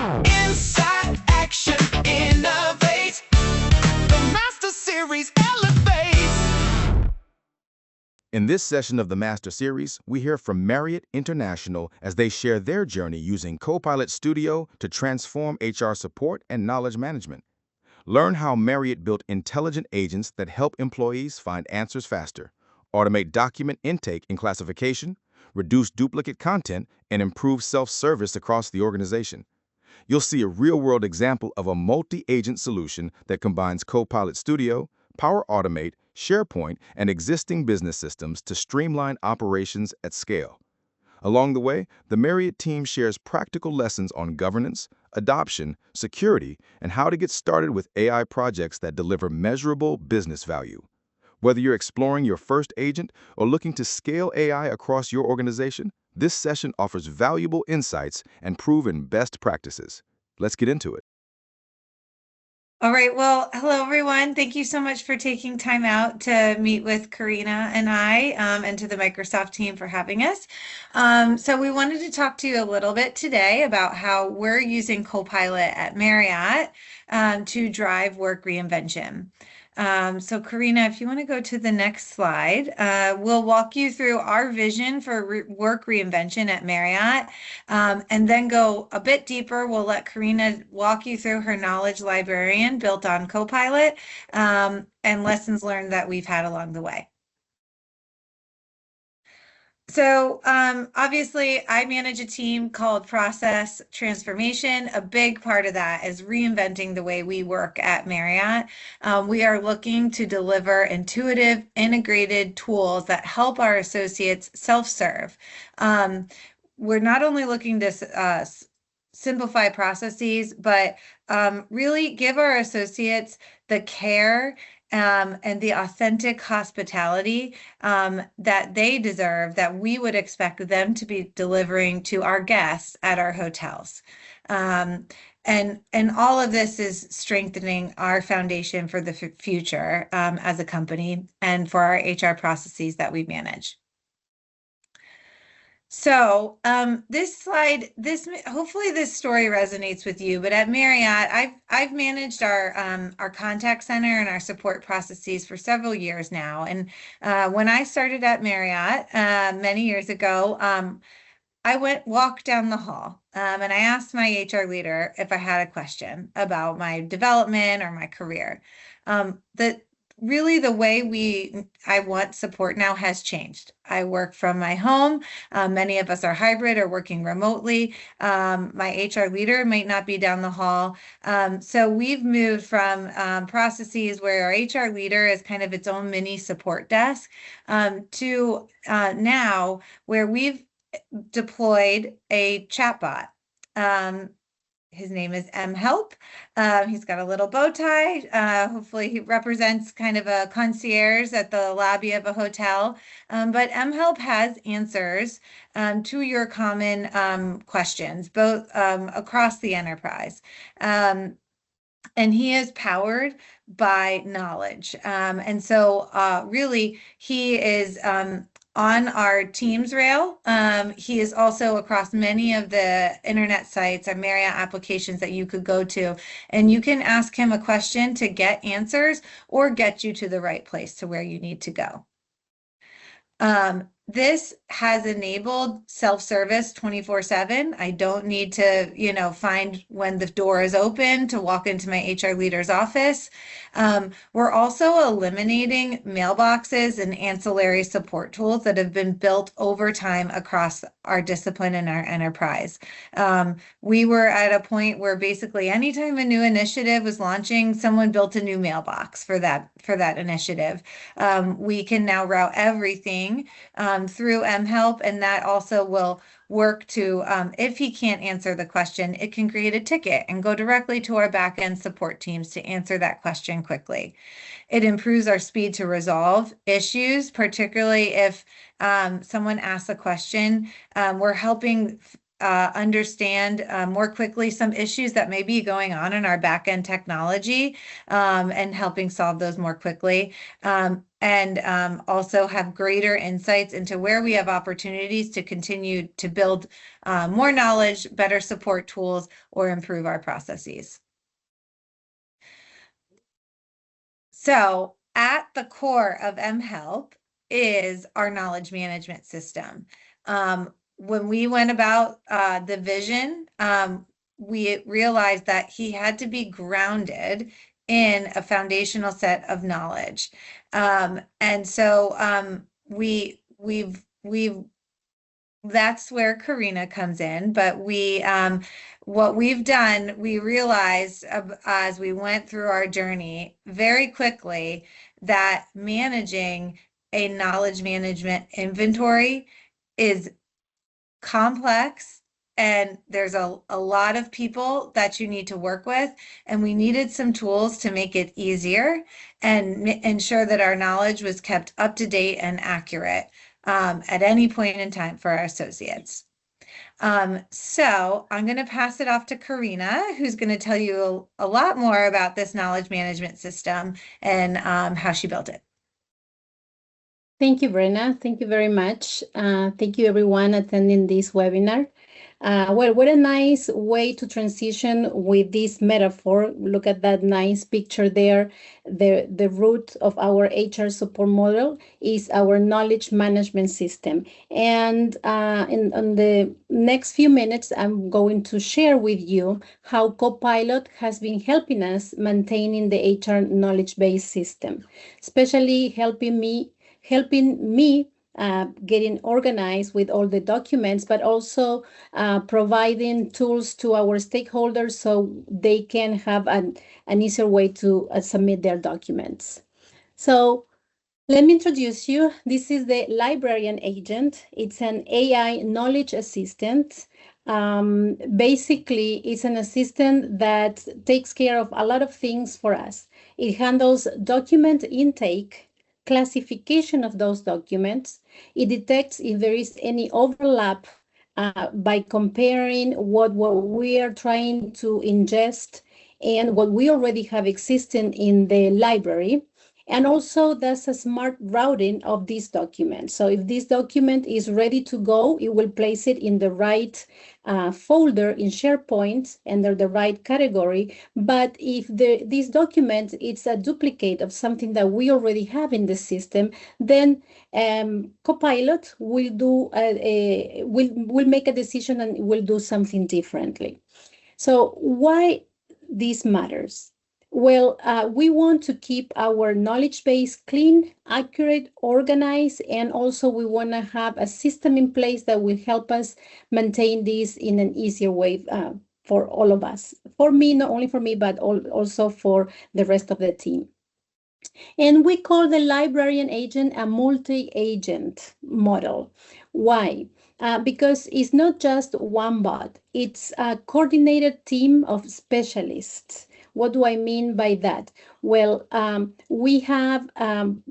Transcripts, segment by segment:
Insight, action, innovate. The Master Series elevates. In this session of the Master Series, we hear from Marriott International as they share their journey using Copilot Studio to transform HR support and knowledge management. Learn how Marriott built intelligent agents that help employees find answers faster, automate document intake and classification, reduce duplicate content, and improve self-service across the organization. You'll see a real-world example of a multi-agent solution that combines Copilot Studio, Power Automate, SharePoint, and existing business systems to streamline operations at scale. Along the way, the Marriott team shares practical lessons on governance, adoption, security, and how to get started with AI projects that deliver measurable business value. Whether you're exploring your first agent or looking to scale AI across your organization, this session offers valuable insights and proven best practices. Let's get into it. All right. Well, hello, everyone. Thank you so much for taking time out to meet with Karina and I, and to the Microsoft team for having us. So we wanted to talk to you a little bit today about how we're using Copilot at Marriott to drive work reinvention. So Karina, if you want to go to the next slide, we'll walk you through our vision for work reinvention at Marriott, and then go a bit deeper. We'll let Karina walk you through her knowledge librarian built on Copilot, and lessons learned that we've had along the way. So obviously, I manage a team called Process Transformation. A big part of that is reinventing the way we work at Marriott. We are looking to deliver intuitive, integrated tools that help our associates self-serve. We're not only looking to simplify processes, but really give our associates the care and the authentic hospitality that they deserve, that we would expect them to be delivering to our guests at our hotels. And all of this is strengthening our foundation for the future as a company and for our HR processes that we manage. So this slide, hopefully this story resonates with you. But at Marriott, I've managed our contact center and our support processes for several years now. And when I started at Marriott many years ago, I walked down the hall and I asked my HR leader if I had a question about my development or my career. Really, the way I want support now has changed. I work from my home. Many of us are hybrid or working remotely. My HR leader might not be down the hall. So we've moved from processes where our HR leader is kind of its own mini support desk to now where we've deployed a chatbot. His name is mHelp. He's got a little bow tie. Hopefully he represents kind of a concierge at the lobby of a hotel. But mHelp has answers to your common questions, both across the enterprise. And he is powered by knowledge. And so really he is on our Teams rail. He is also across many of the internet sites or Marriott applications that you could go to, and you can ask him a question to get answers or get you to the right place to where you need to go. This has enabled self-service 24/7. I don't need to, find when the door is open to walk into my HR leader's office. We're also eliminating mailboxes and ancillary support tools that have been built over time across our discipline and our enterprise. We were at a point where basically anytime a new initiative was launching, someone built a new mailbox for that initiative. We can now route everything through mHelp, and that also will work to, if he can't answer the question, it can create a ticket and go directly to our back-end support teams to answer that question quickly. It improves our speed to resolve issues, particularly if someone asks a question. We're helping understand more quickly some issues that may be going on in our back-end technology, and helping solve those more quickly. And also have greater insights into where we have opportunities to continue to build more knowledge, better support tools, or improve our processes. So at the core of mHelp is our knowledge management system. When we went about the vision, we realized that he had to be grounded in a foundational set of knowledge. And so we've that's where Karina comes in. But what we've done, we realized as we went through our journey very quickly that managing a knowledge management inventory is complex, and there's a lot of people that you need to work with, and we needed some tools to make it easier and ensure that our knowledge was kept up to date and accurate at any point in time for our associates. So I'm going to pass it off to Karina, who's going to tell you a lot more about this knowledge management system and how she built it. Thank you, Brenna. Thank you very much. Thank you, everyone attending this webinar. Well, what a nice way to transition with this metaphor. Look at that nice picture there. The root of our HR support model is our knowledge management system. And in the next few minutes, I'm going to share with you how Copilot has been helping us maintaining the HR knowledge-based system, especially helping me getting organized with all the documents, but also providing tools to our stakeholders so they can have an easier way to submit their documents. So let me introduce you. This is the librarian agent. It's an AI knowledge assistant. Basically, it's an assistant that takes care of a lot of things for us. It handles document intake, classification of those documents. It detects if there is any overlap by comparing what we are trying to ingest and what we already have existing in the library. And also does a smart routing of these documents. So if this document is ready to go, it will place it in the right folder in SharePoint under the right category. But if this document is a duplicate of something that we already have in the system, then Copilot will will make a decision and will do something differently. So why this matters? Well, we want to keep our knowledge base clean, accurate, organized, and also we want to have a system in place that will help us maintain this in an easier way for all of us. For me, not only for me, but also for the rest of the team. And we call the librarian agent a multi-agent model. Why? Because it's not just one bot, it's a coordinated team of specialists. What do I mean by that? Well, we have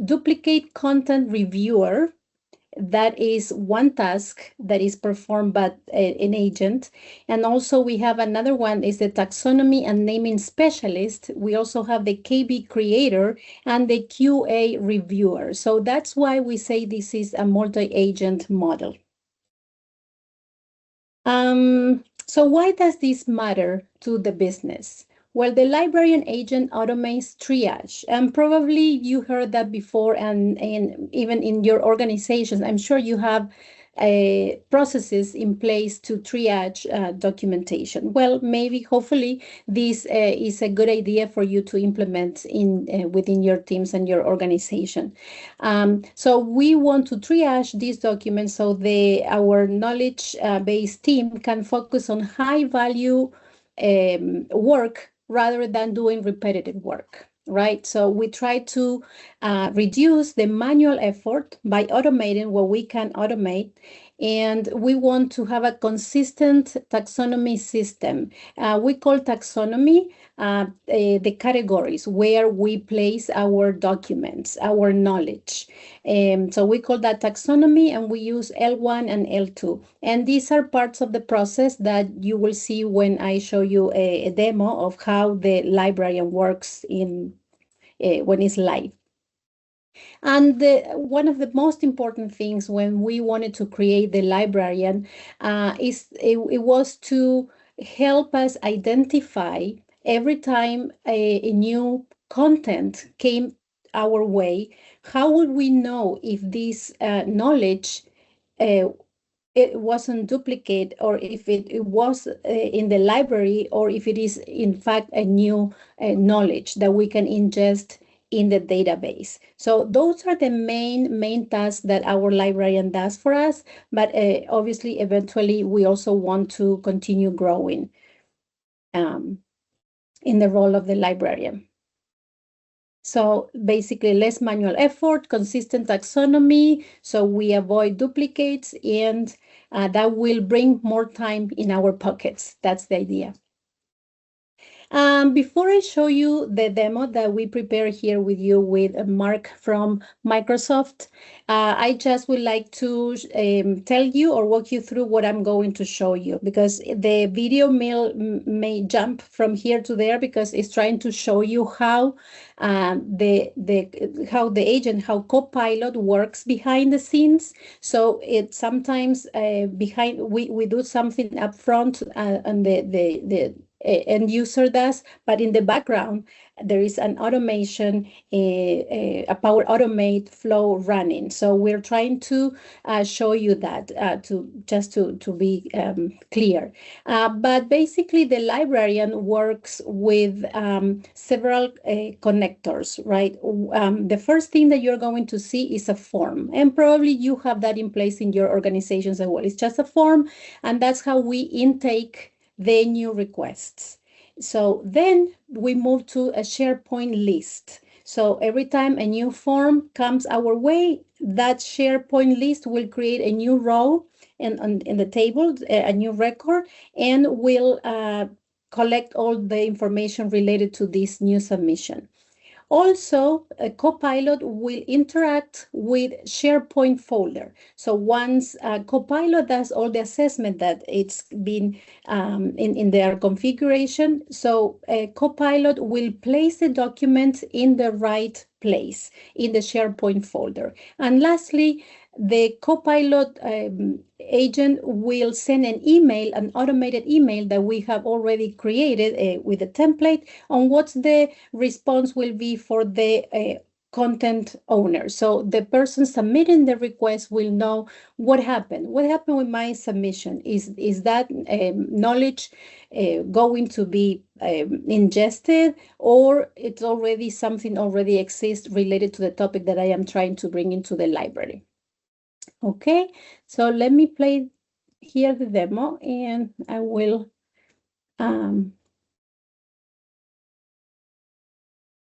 duplicate content reviewer. That is one task that is performed by an agent. And also we have another one is the taxonomy and naming specialist. We also have the KB creator and the QA reviewer. So that's why we say this is a multi-agent model. So why does this matter to the business? Well, the librarian agent automates triage, and probably you heard that before, and even in your organizations, I'm sure you have processes in place to triage documentation. Well, maybe, hopefully, this is a good idea for you to implement within your teams and your organization. So we want to triage these documents so our knowledge-based team can focus on high-value work rather than doing repetitive work, right? So we try to reduce the manual effort by automating what we can automate and we want to have a consistent taxonomy system. We call taxonomy the categories where we place our documents, our knowledge. So we call that taxonomy, and we use L1 and L2. And these are parts of the process that you will see when I show you a demo of how the librarian works in when it's live. And one of the most important things when we wanted to create the librarian it was to help us identify every time a new content came our way, how would we know if this knowledge it wasn't duplicate, or if it was in the library, or if it is in fact a new knowledge that we can ingest in the database. So those are the main tasks that our librarian does for us, but obviously eventually we also want to continue growing in the role of the librarian. So basically less manual effort, consistent taxonomy, so we avoid duplicates, and that will bring more time in our pockets. That's the idea. Before I show you the demo that we prepare here with you with Mark from Microsoft, I just would like to tell you or walk you through what I'm going to show you, because the video may jump from here to there because it's trying to show you how the agent, how Copilot works behind the scenes. So it sometimes we do something up front and the end user does, but in the background there is an automation, a Power Automate flow running. So we're trying to show you that to be clear. But basically the librarian works with several connectors, right? The first thing that you're going to see is a form, and probably you have that in place in your organizations as well. It's just a form, and that's how we intake the new requests. So then we move to a SharePoint list. So every time a new form comes our way, that SharePoint list will create a new row in the table, a new record, and will collect all the information related to this new submission. Also, a Copilot will interact with SharePoint folder. So once Copilot does all the assessment that it's been in their configuration, so Copilot will place the document in the right place in the SharePoint folder. And lastly, the Copilot agent will send an email, an automated email that we have already created with a template on what the response will be for the content owner. So the person submitting the request will know what happened. What happened with my submission? Is that knowledge going to be ingested, or it's already something already exists related to the topic that I am trying to bring into the library? Okay, so let me play here the demo, and I will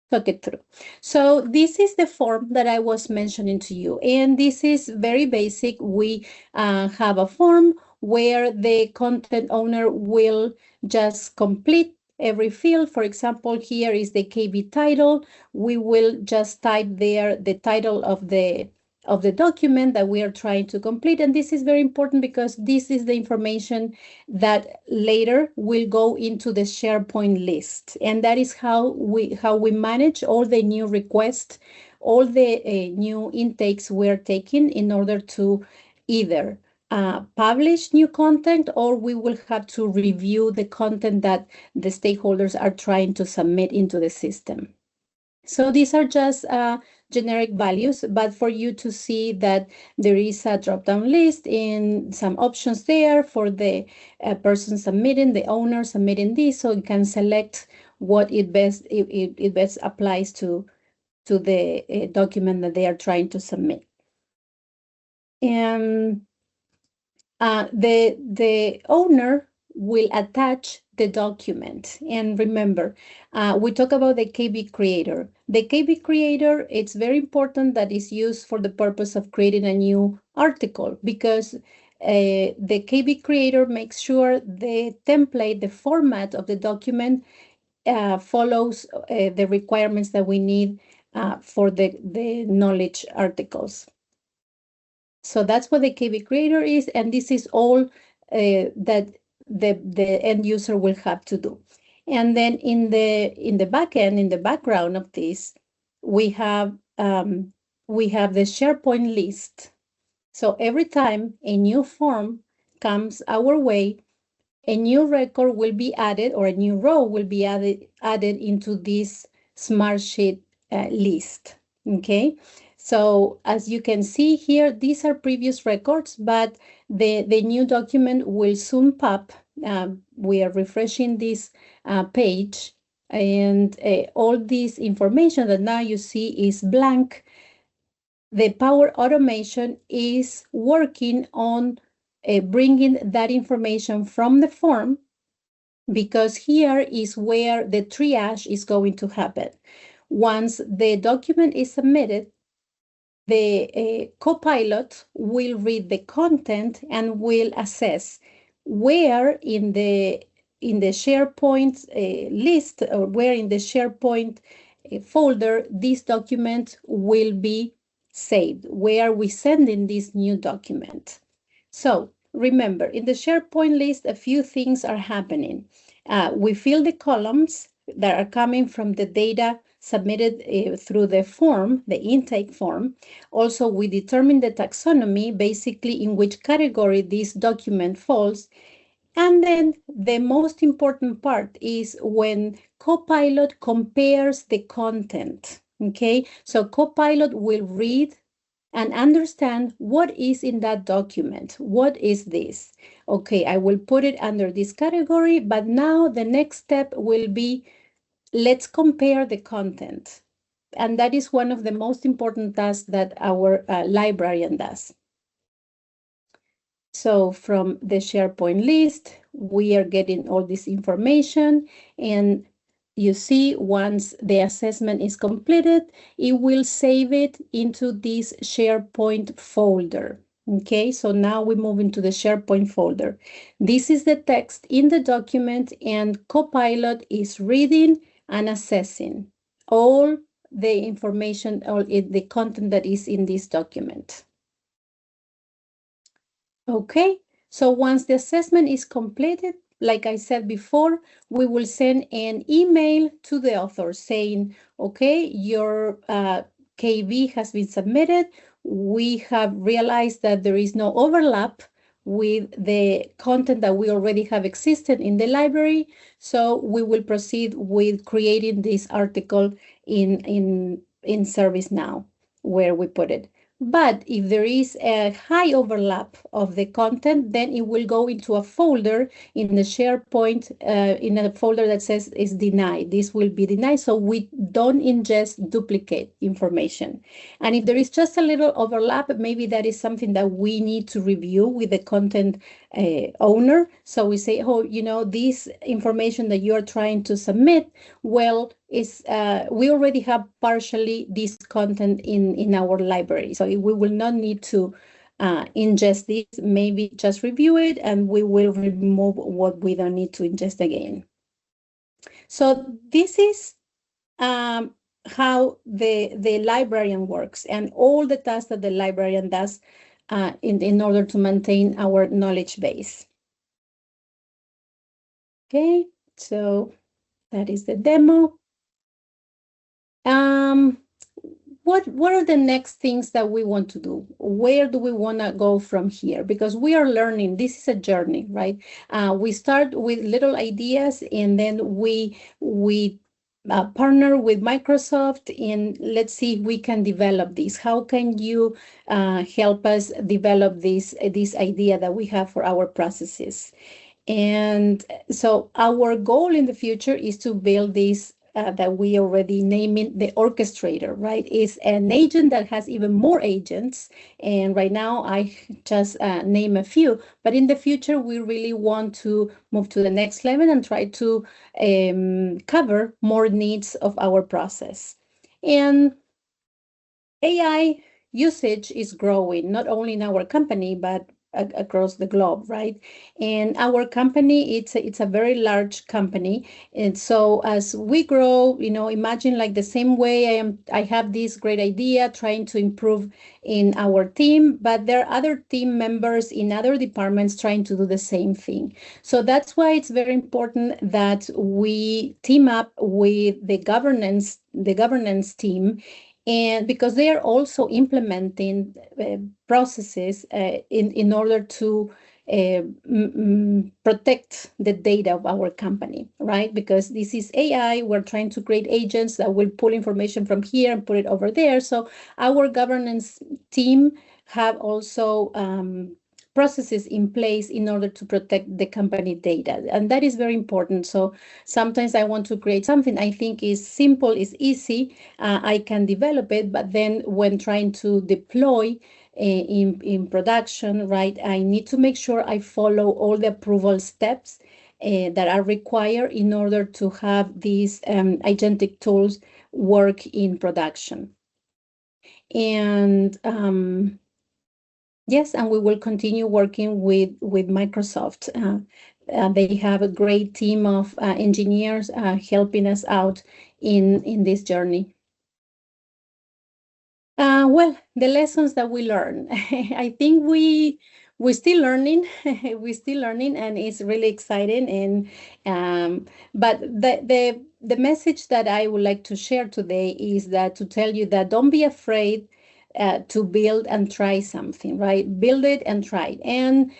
talk it through. So this is the form that I was mentioning to you, and this is very basic. We have a form where the content owner will just complete every field. For example, here is the KB title. We will just type there the title of the document that we are trying to complete. And this is very important because this is the information that later will go into the SharePoint list. And that is how we manage all the new requests, all the new intakes we're taking in order to either publish new content, or we will have to review the content that the stakeholders are trying to submit into the system. So these are just generic values, but for you to see that there is a drop-down list and some options there for the person submitting, the owner submitting this, so you can select what it best applies to the document that they are trying to submit. And the owner will attach the document. And remember, we talk about the KB creator. The KB creator, it's very important that it's used for the purpose of creating a new article, because the KB creator makes sure the template, the format of the document follows the requirements that we need for the knowledge articles. So that's what the KB creator is, and this is all that the end user will have to do. And then in the back end, in the background of this, we have the SharePoint list. So every time a new form comes our way, a new record will be added, or a new row will be added into this Smartsheet list. Okay, so as you can see here, these are previous records, but the new document will soon pop. We are refreshing this page, and all this information that now you see is blank. The Power Automation is working on bringing that information from the form, because here is where the triage is going to happen. Once the document is submitted, the Copilot will read the content and will assess where in the SharePoint list, or where in the SharePoint folder this document will be saved. Where are we sending this new document? So remember, in the SharePoint list, a few things are happening. We fill the columns that are coming from the data submitted through the form, the intake form. Also, we determine the taxonomy, basically in which category this document falls. And then the most important part is when Copilot compares the content. Okay, so Copilot will read and understand what is in that document. What is this? Okay, I will put it under this category, but now the next step will be, let's compare the content. And that is one of the most important tasks that our librarian does. So from the SharePoint list, we are getting all this information, and you see, once the assessment is completed, it will save it into this SharePoint folder. Okay, so now we move into the SharePoint folder. This is the text in the document, and Copilot is reading and assessing all the information, all the content that is in this document. Okay, so once the assessment is completed, like I said before, we will send an email to the author saying, okay, your KV has been submitted. We have realized that there is no overlap with the content that we already have existed in the library. So we will proceed with creating this article in ServiceNow, where we put it. But if there is a high overlap of the content, then it will go into a folder in the SharePoint, in a folder that says is denied. This will be denied, so we don't ingest duplicate information. And if there is just a little overlap, maybe that is something that we need to review with the content owner. So we say, oh, you know, this information that you're trying to submit, well, is we already have partially this content in our library. So we will not need to ingest this, maybe just review it, and we will remove what we don't need to ingest again. So this is how the librarian works, and all the tasks that the librarian does in order to maintain our knowledge base. Okay, so that is the demo. What are the next things that we want to do? Where do we want to go from here? Because we are learning. This is a journey, right? We start with little ideas, and then we partner with Microsoft, and let's see if we can develop this. How can you help us develop this idea that we have for our processes? And so our goal in the future is to build this that we already naming the orchestrator, right? Is an agent that has even more agents. And right now I just name a few, but in the future, we really want to move to the next level and try to cover more needs of our process. And AI usage is growing, not only in our company, but across the globe, right? And our company, it's a very large company. And so as we grow, imagine like the same way I have this great idea trying to improve in our team, but there are other team members in other departments trying to do the same thing. So that's why it's very important that we team up with the governance team, and because they are also implementing processes in order to protect the data of our company, right? Because this is AI, we're trying to create agents that will pull information from here and put it over there. So our governance team have also processes in place in order to protect the company data. And that is very important. So sometimes I want to create something I think is simple, is easy, I can develop it, but then when trying to deploy in production, right, I need to make sure I follow all the approval steps that are required in order to have these agentic tools work in production. And yes, and we will continue working with Microsoft. They have a great team of engineers helping us out in this journey. Well, the lessons that we learn, I think we're still learning. We're still learning, and it's really exciting. And but the message that I would like to share today is that to tell you that don't be afraid to build and try something, right? Build it and try it. And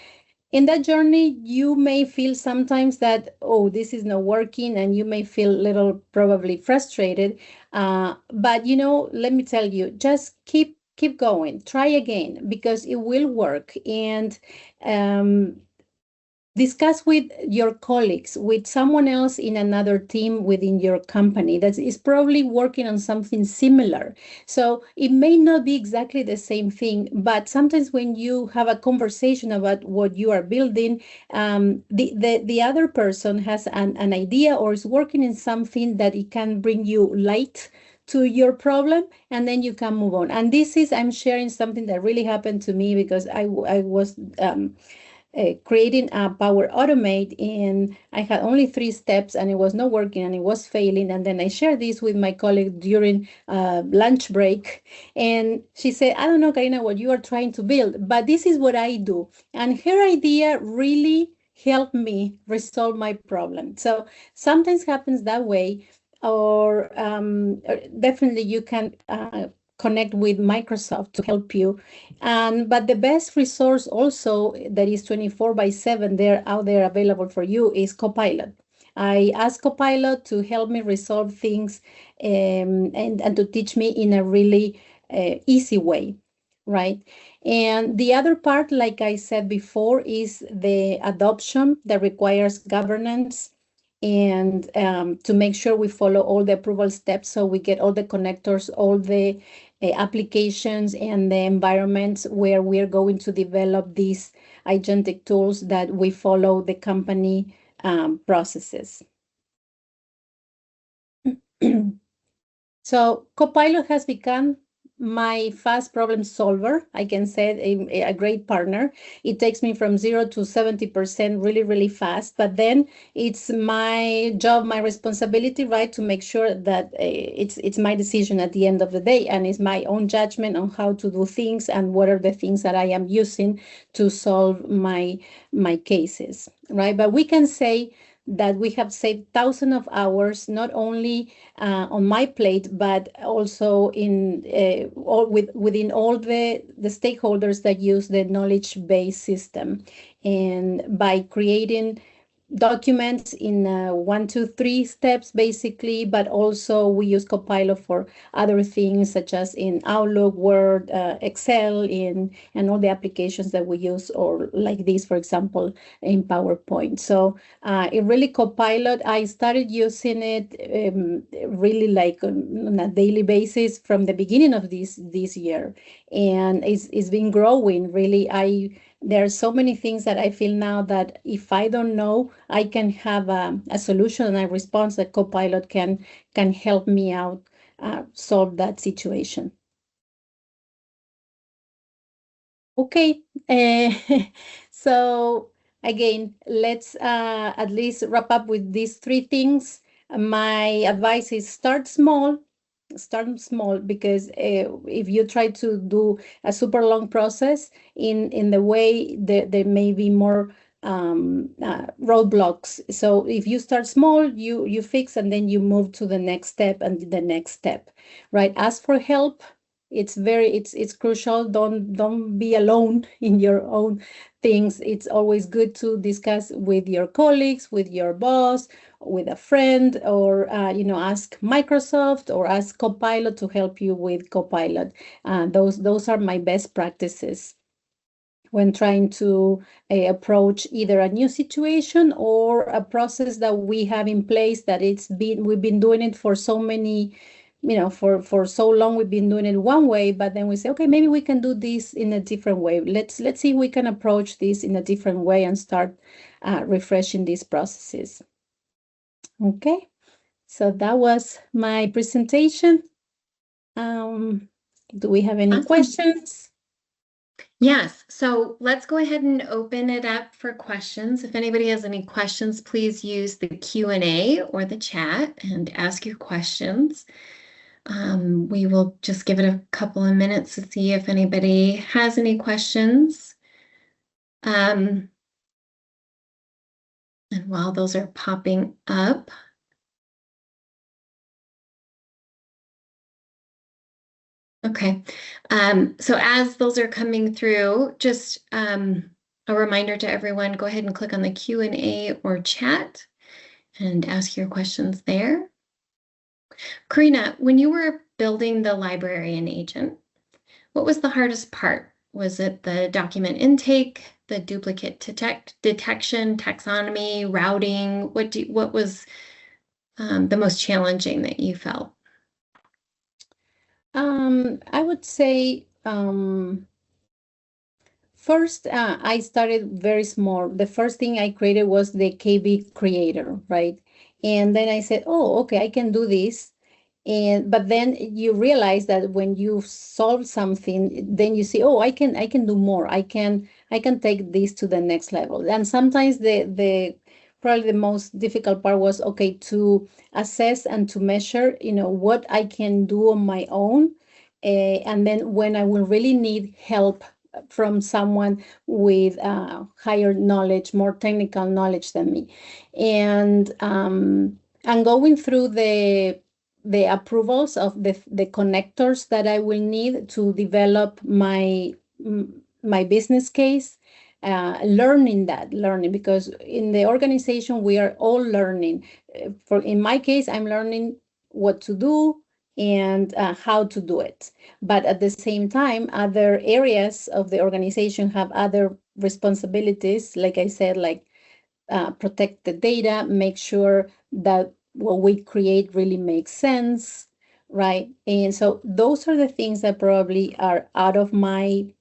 in that journey, you may feel sometimes that, oh, this is not working, and you may feel a little probably frustrated. But let me tell you, just keep going, try again, because it will work. And discuss with your colleagues, with someone else in another team within your company that is probably working on something similar. So it may not be exactly the same thing, but sometimes when you have a conversation about what you are building, the other person has an idea or is working in something that it can bring you light to your problem, and then you can move on. And I'm sharing something that really happened to me because I was creating a Power Automate, and I had only 3 steps, and it was not working, and it was failing. And then I shared this with my colleague during lunch break, and she said, I don't know, Karina, what you are trying to build, but this is what I do. And her idea really helped me resolve my problem. So sometimes happens that way, or definitely you can connect with Microsoft to help you. But the best resource also that is 24/7 there out there available for you is Copilot. I asked Copilot to help me resolve things and to teach me in a really easy way, right? And the other part, like I said before, is the adoption that requires governance, and to make sure we follow all the approval steps so we get all the connectors, all the applications and the environments where we're going to develop these agentic tools, that we follow the company processes. So Copilot has become my fast problem solver. I can say a great partner. It takes me from 0 to 70% really, really fast. But then it's my job, my responsibility, right, to make sure that it's my decision at the end of the day, and it's my own judgment on how to do things and what are the things that I am using to solve my cases, right? But we can say that we have saved thousands of hours, not only on my plate, but also in within all the stakeholders that use the knowledge-based system. And by creating documents in 1, 2, 3 steps, basically, but also we use Copilot for other things such as in Outlook, Word, Excel, and all the applications that we use, or like this, for example, in PowerPoint. So it really Copilot, I started using it really like on a daily basis from the beginning of this year, and it's been growing really. There are so many things that I feel now that if I don't know, I can have a solution and a response that Copilot can help me out solve that situation. Okay, so again, let's at least wrap up with these three things. My advice is start small. Start small because if you try to do a super long process in the way there may be more roadblocks. So if you start small, you fix and then you move to the next step and the next step, right? Ask for help. It's crucial. Don't be alone in your own things. It's always good to discuss with your colleagues, with your boss, with a friend, or ask Microsoft or ask Copilot to help you with Copilot. Those are my best practices when trying to approach either a new situation or a process that we have in place that we've been doing it for so many, for so long. We've been doing it one way, but then we say, okay, maybe we can do this in a different way. Let's see if we can approach this in a different way and start refreshing these processes. Okay, so that was my presentation. Do we have any Awesome. questions? Yes, so let's go ahead and open it up for questions. If anybody has any questions, please use the Q&A or the chat and ask your questions. We will just give it a couple of minutes to see if anybody has any questions. And while those are popping up, okay. So as those are coming through, just a reminder to everyone, go ahead and click on the Q&A or chat and ask your questions there. Karina, when you were building the librarian agent, what was the hardest part? Was it the document intake, the duplicate detection, taxonomy, routing? What was the most challenging that you felt? I would say first, I started very small. The first thing I created was the KB creator, right? And then I said, oh, okay, I can do this. But then you realize that when you solve something, then you see, oh, I can do more. I can take this to the next level. And sometimes the probably the most difficult part was, okay, to assess and to measure, what I can do on my own. And then when I will really need help from someone with higher knowledge, more technical knowledge than me. And going through the approvals of the connectors that I will need to develop my business case, learning because in the organization we are all learning. In my case, I'm learning what to do and how to do it. But at the same time, other areas of the organization have other responsibilities, like I said, like protect the data, make sure that what we create really makes sense, right? And so those are the things that probably are out of my,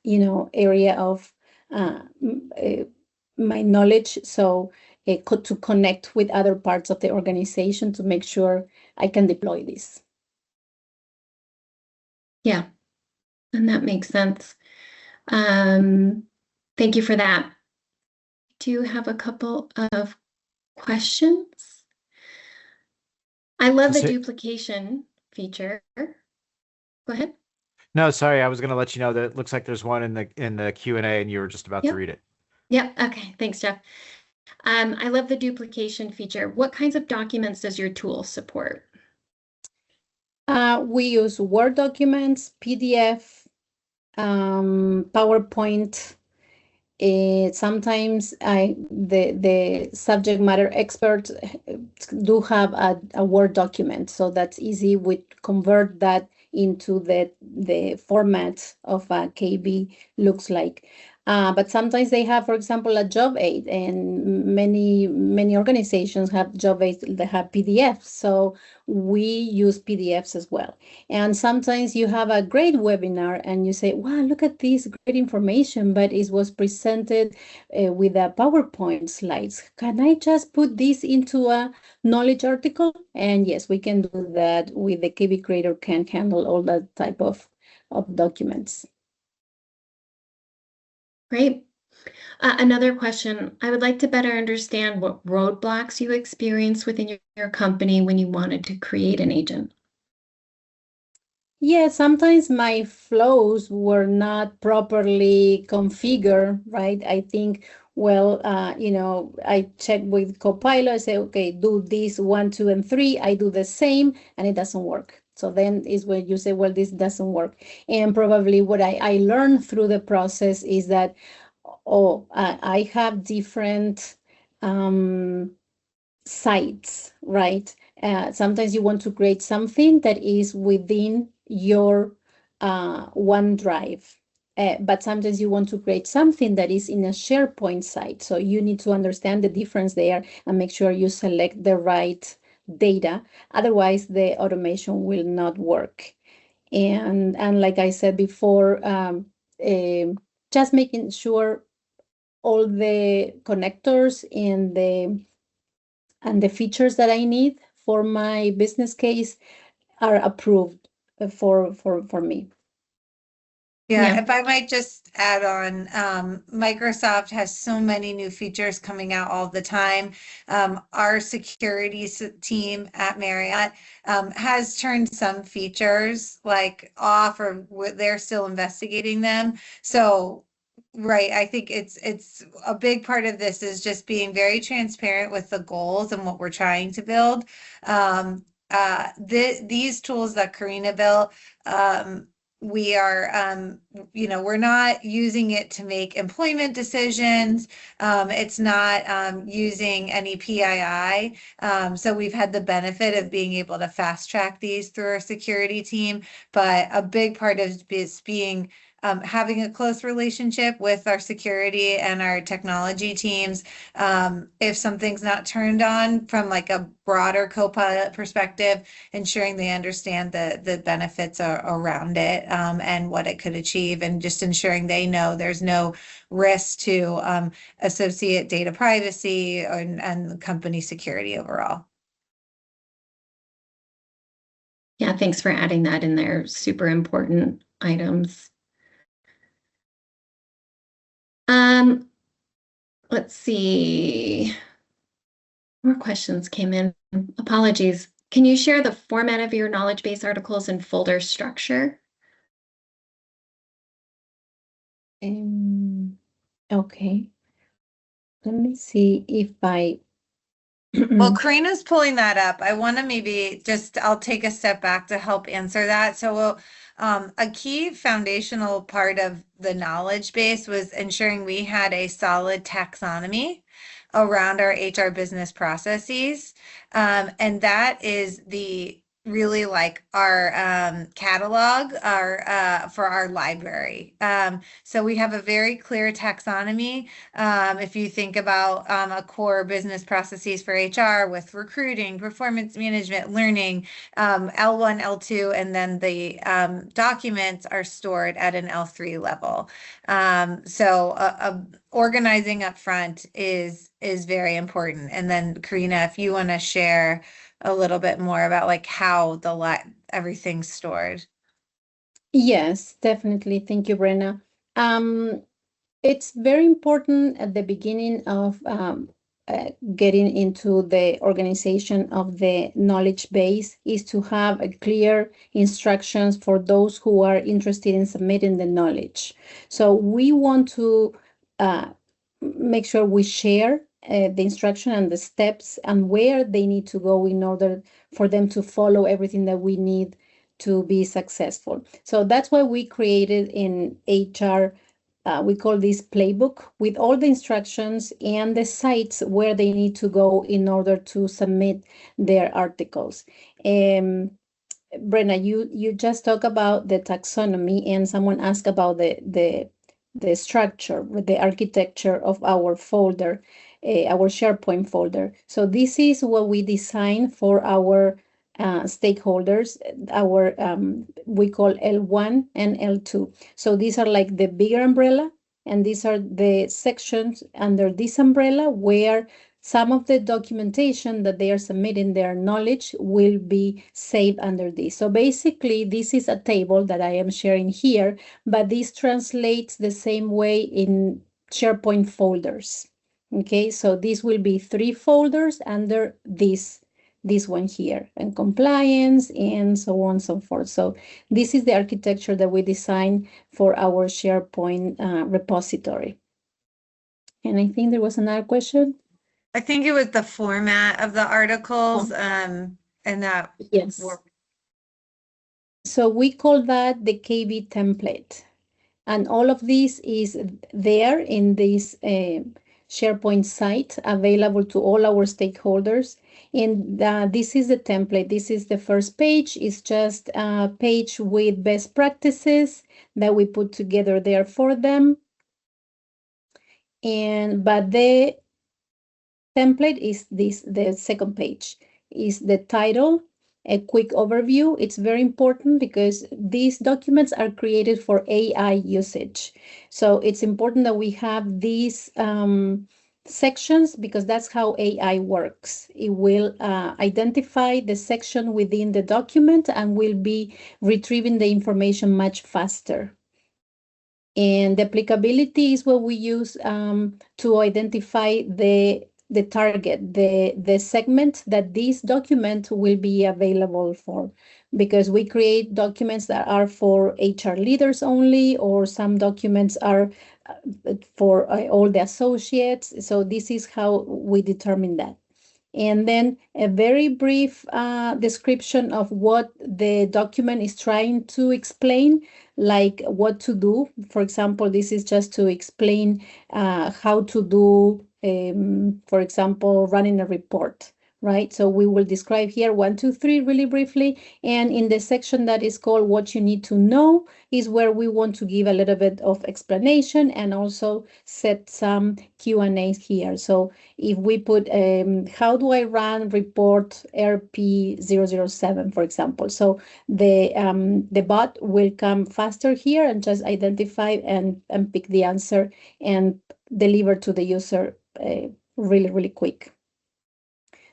area of my knowledge. So to connect with other parts of the organization to make sure I can deploy this. Yeah, and that makes sense. Thank you for that. Do you have a couple of questions? I love the duplication feature. Go ahead. No, sorry, I was going to let you know that it looks like there's one in the Q&A and you were just about to read it. Yep. Okay. Thanks, Jeff. I love the duplication feature. What kinds of documents does your tool support? We use Word documents, PDF, PowerPoint. Sometimes the subject matter experts do have a Word document, so that's easy. We convert that into the format of a KB looks like. But sometimes they have, for example, a job aid, and many organizations have job aids that have PDFs. So we use PDFs as well. And sometimes you have a great webinar and you say, wow, look at this great information, but it was presented with a PowerPoint slides. Can I just put this into a knowledge article? And yes, we can do that with the KB Creator, can handle all that type of documents. Great. Another question. I would like to better understand what roadblocks you experienced within your company when you wanted to create an agent. Yeah, sometimes my flows were not properly configured, right? I think, well, I check with Copilot, I say, okay, do this 1, 2, and 3. I do the same, and it doesn't work. So then is when you say, well, this doesn't work. And probably what I learned through the process is that, I have different sites, right? Sometimes you want to create something that is within your OneDrive, but sometimes you want to create something that is in a SharePoint site. So you need to understand the difference there and make sure you select the right data. Otherwise, the automation will not work. And like I said before, just making sure all the connectors and the features that I need for my business case are approved for me. Yeah, Yeah. if I might just add on, Microsoft has so many new features coming out all the time. Our security team at Marriott has turned some features like off, or they're still investigating them. So, right, I think it's a big part of this is just being very transparent with the goals and what we're trying to build. These tools that Karina built, we are, we're not using it to make employment decisions. It's not using any PII. So we've had the benefit of being able to fast track these through our security team. But a big part of this being having a close relationship with our security and our technology teams. If something's not turned on from like a broader Copilot perspective, ensuring they understand the benefits around it and what it could achieve, and just ensuring they know there's no risk to associate data privacy and company security overall. Yeah, thanks for adding that in there. Super important items. Let's see. More questions came in. Apologies. Can you share the format of your knowledge base articles and folder structure? Okay. Let me see if I. Well, Karina's pulling that up. I want to maybe I'll take a step back to help answer that. So a key foundational part of the knowledge base was ensuring we had a solid taxonomy around our HR business processes. And that is really like our catalog, for our library. So we have a very clear taxonomy. If you think about a core business processes for HR with recruiting, performance management, learning, L1, L2, and then the documents are stored at an L3 level. So organizing up front is very important. And then Karina, if you want to share a little bit more about like how everything's stored. Yes, definitely. Thank you, Brenna. It's very important at the beginning of getting into the organization of the knowledge base is to have a clear instructions for those who are interested in submitting the knowledge. So we want to make sure we share the instruction and the steps and where they need to go in order for them to follow everything that we need to be successful. So that's why we created in HR, we call this playbook with all the instructions and the sites where they need to go in order to submit their articles. Brenna, you just talked about the taxonomy, and someone asked about the structure, the architecture of our folder, our SharePoint folder. So this is what we designed for our stakeholders, our we call L1 and L2. So these are like the bigger umbrella, and these are the sections under this umbrella where some of the documentation that they are submitting, their knowledge will be saved under this. So basically, this is a table that I am sharing here, but this translates the same way in SharePoint folders. Okay, so this will be 3 folders under this one here, and compliance and so on and so forth. So this is the architecture that we designed for our SharePoint repository. And I think there was another question. I think it was the format of the articles, and that Yes. So we call that the KB template. And all of this is there in this SharePoint site, available to all our stakeholders. And this is the template. This is the first page. It's just a page with best practices that we put together there for them. But the template is this, the second page is the title, a quick overview. It's very important because these documents are created for AI usage. So it's important that we have these sections, because that's how AI works. It will identify the section within the document and will be retrieving the information much faster. And the applicability is what we use to identify the target, the segment that this document will be available for, because we create documents that are for HR leaders only, or some documents are for all the associates. So this is how we determine that. And then a very brief description of what the document is trying to explain, like what to do. For example, this is just to explain how to do, for example, running a report, right? So we will describe here 1, 2, 3 really briefly. And in the section that is called What You Need to Know is where we want to give a little bit of explanation and also set some Q&As here. So if we put, how do I run report RP007, for example? So the bot will come faster here and just identify and pick the answer and deliver to the user really, really quick.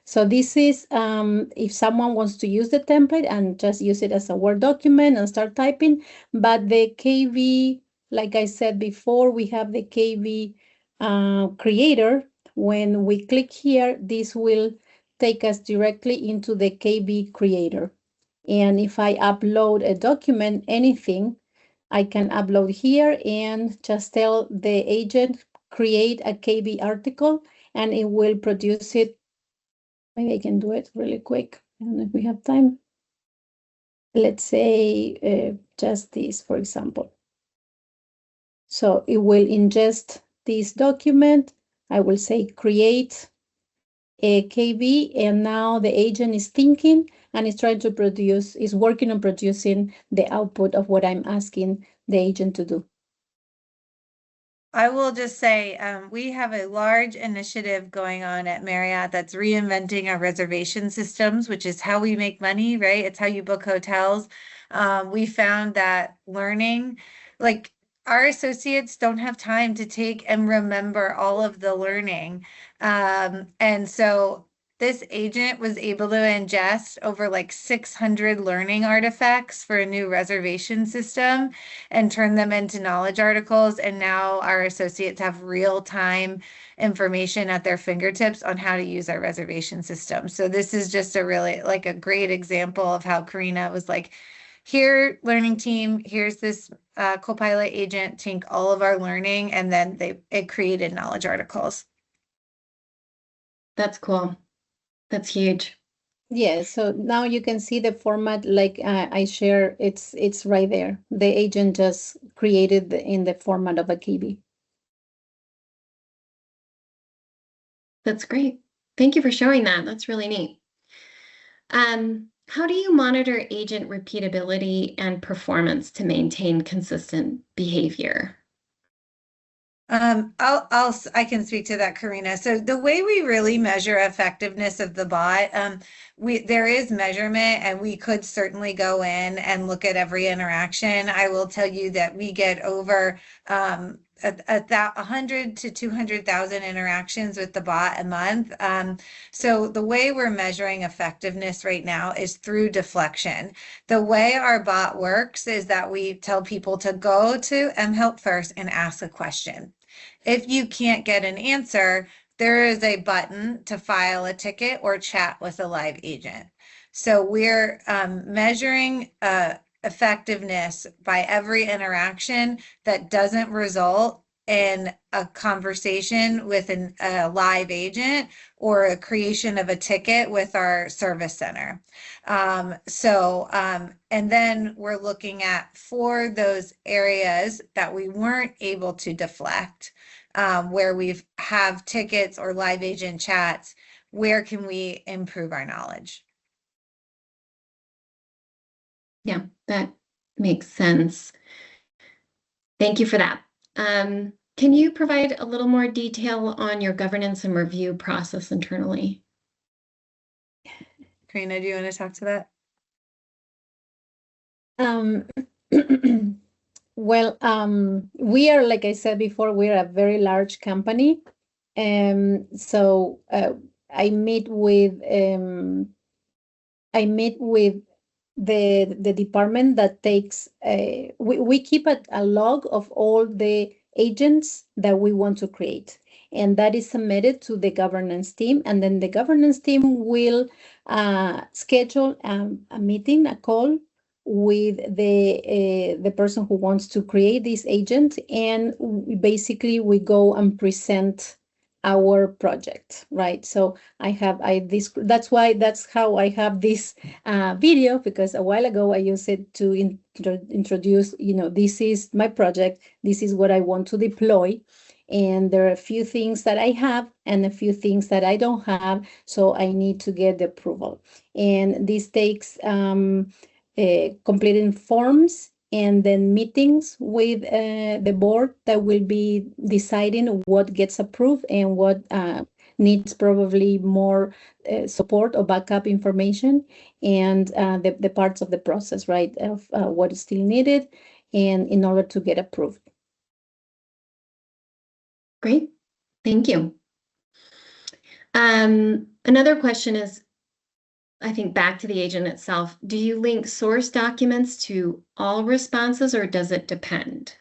So this is if someone wants to use the template and just use it as a Word document and start typing. But the KV, like I said before, we have the KV creator. When we click here, this will take us directly into the KB creator. And if I upload a document, anything, I can upload here and just tell the agent, create a KB article, and it will produce it. Maybe I can do it really quick. I don't know if we have time. Let's say just this, for example. So it will ingest this document. I will say create a KB, and now the agent is thinking and is trying to produce, is working on producing the output of what I'm asking the agent to do. I will just say we have a large initiative going on at Marriott that's reinventing our reservation systems, which is how we make money, right? It's how you book hotels. We found that learning, like our associates don't have time to take and remember all of the learning. And so this agent was able to ingest over like 600 learning artifacts for a new reservation system and turn them into knowledge articles. And now our associates have real-time information at their fingertips on how to use our reservation system. So this is just a really like a great example of how Karina was like, here, learning team, here's this Copilot agent, take all of our learning, and then it created knowledge articles. That's cool. That's huge. Yeah, so now you can see the format like I share, it's right there. The agent just created in the format of a KB. That's great. Thank you for showing that. That's really neat. How do you monitor agent repeatability and performance to maintain consistent behavior? I can speak to that, Karina. So the way we really measure effectiveness of the bot, there is measurement, and we could certainly go in and look at every interaction. I will tell you that we get over 100 to 200,000 interactions with the bot a month. So the way we're measuring effectiveness right now is through deflection. The way our bot works is that we tell people to go to mHelp first and ask a question. If you can't get an answer, there is a button to file a ticket or chat with a live agent. So we're measuring effectiveness by every interaction that doesn't result in a conversation with a live agent or a creation of a ticket with our service center. And then we're looking at for those areas that we weren't able to deflect, where we have tickets or live agent chats, where can we improve our knowledge? Yeah, that makes sense. Thank you for that. Can you provide a little more detail on your governance and review process internally? Karina, do you want to talk to that? Well, we are, like I said before, we're a very large company. So I meet with the department that takes, we keep a log of all the agents that we want to create. And that is submitted to the governance team. And then the governance team will schedule a meeting, a call with the person who wants to create this agent. And basically we go and present our project, right? So that's how I have this video, because a while ago I used it to introduce, this is my project, this is what I want to deploy. And there are a few things that I have and a few things that I don't have, so I need to get the approval. And this takes completing forms and then meetings with the board that will be deciding what gets approved and what needs probably more support or backup information, and the parts of the process, right, of what is still needed and in order to get approved. Great, thank you. Another question is, I think back to the agent itself, do you link source documents to all responses or does it depend?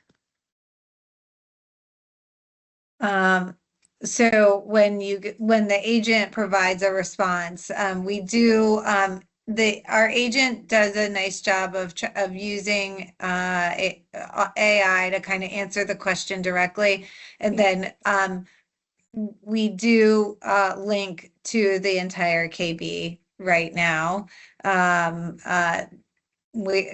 So when the agent provides a response, we do, our agent does a nice job of using AI to kind of answer the question directly. And then we do link to the entire KB right now.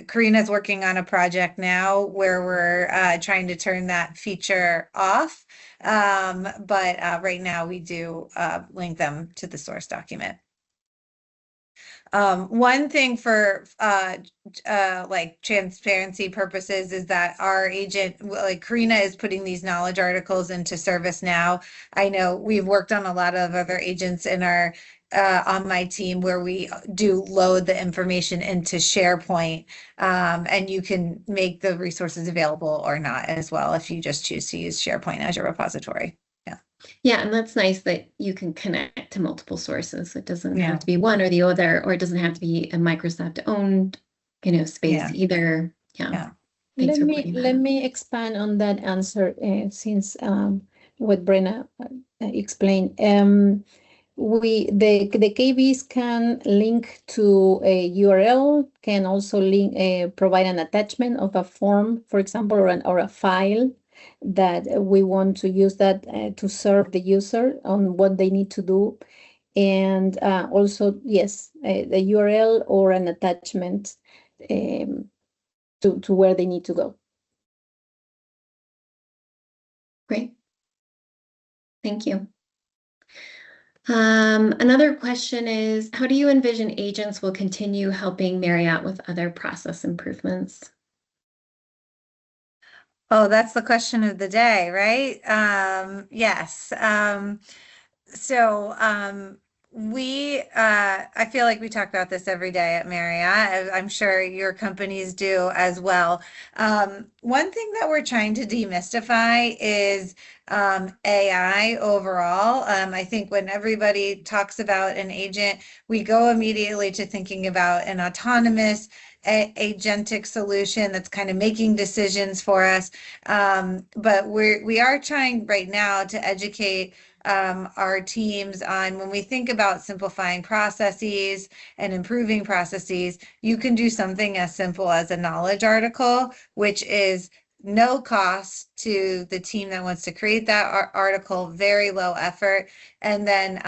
Karina's working on a project now where we're trying to turn that feature off. But right now we do link them to the source document. One thing for like transparency purposes is that our agent, like Karina, is putting these knowledge articles into ServiceNow. I know we've worked on a lot of other agents in our on my team where we do load the information into SharePoint, and you can make the resources available or not as well if you just choose to use SharePoint as your repository. Yeah, and that's nice that you can connect to multiple sources. It doesn't have to be one or the other, or it doesn't have to be a Microsoft-owned, space either. Yeah. Thanks for pointing that out. Let me expand on that answer, since what Brenna explained. The KBs can link to a URL, can also link provide an attachment of a form, for example, or a file that we want to use that to serve the user on what they need to do. And also, yes, the URL or an attachment to where they need to go. Great. Thank you. Another question is, how do you envision agents will continue helping Marriott with other process improvements? Oh, that's the question of the day, right? Yes. So I feel like we talk about this every day at Marriott. I'm sure your companies do as well. One thing that we're trying to demystify is AI overall. I think when everybody talks about an agent, we go immediately to thinking about an autonomous agentic solution that's kind of making decisions for us. But we are trying right now to educate our teams on when we think about simplifying processes and improving processes, you can do something as simple as a knowledge article, which is no cost to the team that wants to create that article, very low effort. And then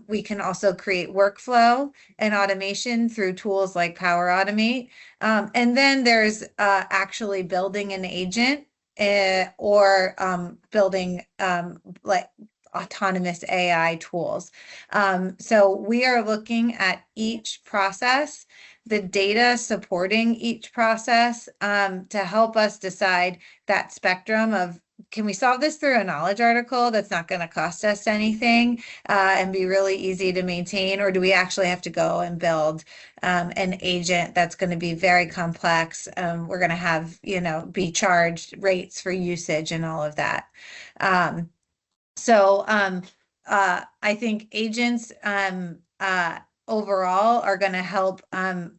we can also create workflow and automation through tools like Power Automate. And then there's actually building an agent or building like autonomous AI tools. So we are looking at each process, the data supporting each process to help us decide that spectrum of, can we solve this through a knowledge article that's not going to cost us anything and be really easy to maintain? Or do we actually have to go and build an agent that's going to be very complex? We're going to have, be charged rates for usage and all of that. So I think agents overall are going to help, kind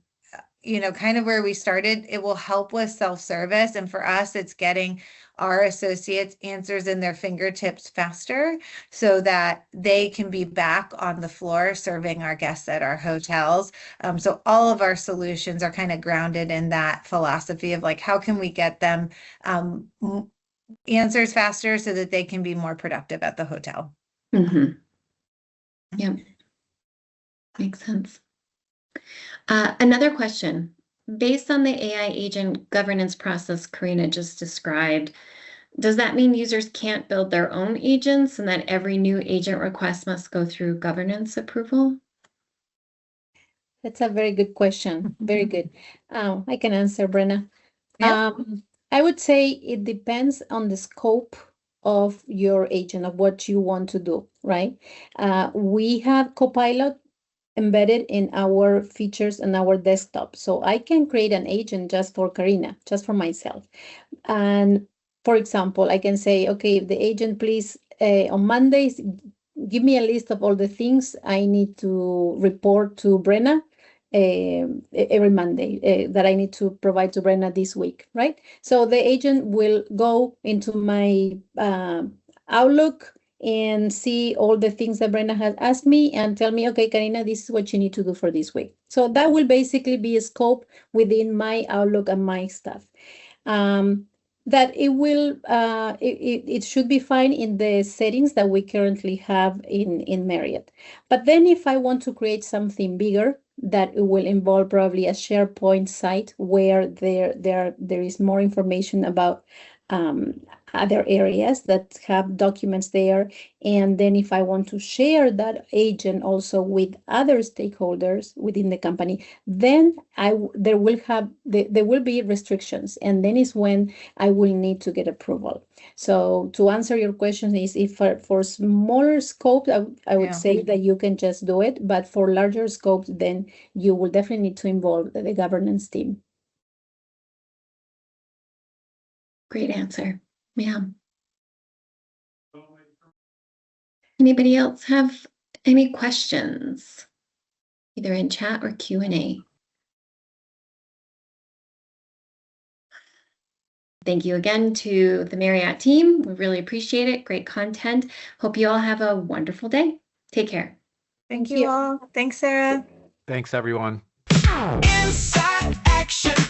of where we started. It will help with self-service. And for us, it's getting our associates answers in their fingertips faster so that they can be back on the floor serving our guests at our hotels. So all of our solutions are kind of grounded in that philosophy of like, how can we get them answers faster so that they can be more productive at the hotel. Mm-hmm. Yeah, makes sense. Another question. Based on the AI agent governance process Karina just described, does that mean users can't build their own agents and that every new agent request must go through governance approval? That's a very good question. Very good. I can answer, Brenna. Yeah. I would say it depends on the scope of your agent, of what you want to do, right? We have Copilot embedded in our features and our desktop. So I can create an agent just for Karina, just for myself. And for example, I can say, okay, the agent, please, on Mondays, give me a list of all the things I need to report to Brenna every Monday that I need to provide to Brenna this week, right? So the agent will go into my Outlook and see all the things that Brenna has asked me and tell me, okay, Karina, this is what you need to do for this week. So that will basically be a scope within my Outlook and my stuff. That it will, it should be fine in the settings that we currently have in Marriott. But then if I want to create something bigger, that it will involve probably a SharePoint site where there is more information about other areas that have documents there. And then if I want to share that agent also with other stakeholders within the company, then there will be restrictions. And then is when I will need to get approval. So to answer your question is if for smaller scopes, I would say that you can just do it. But for larger scopes, then you will definitely need to involve the governance team. Great answer. Yeah. Anybody else have any questions, either in chat or Q&A? Thank you again to the Marriott team. We really appreciate it. Great content. Hope you all have a wonderful day. Take care. Thank you all. Thanks, Sarah. Thanks, everyone. Inside action.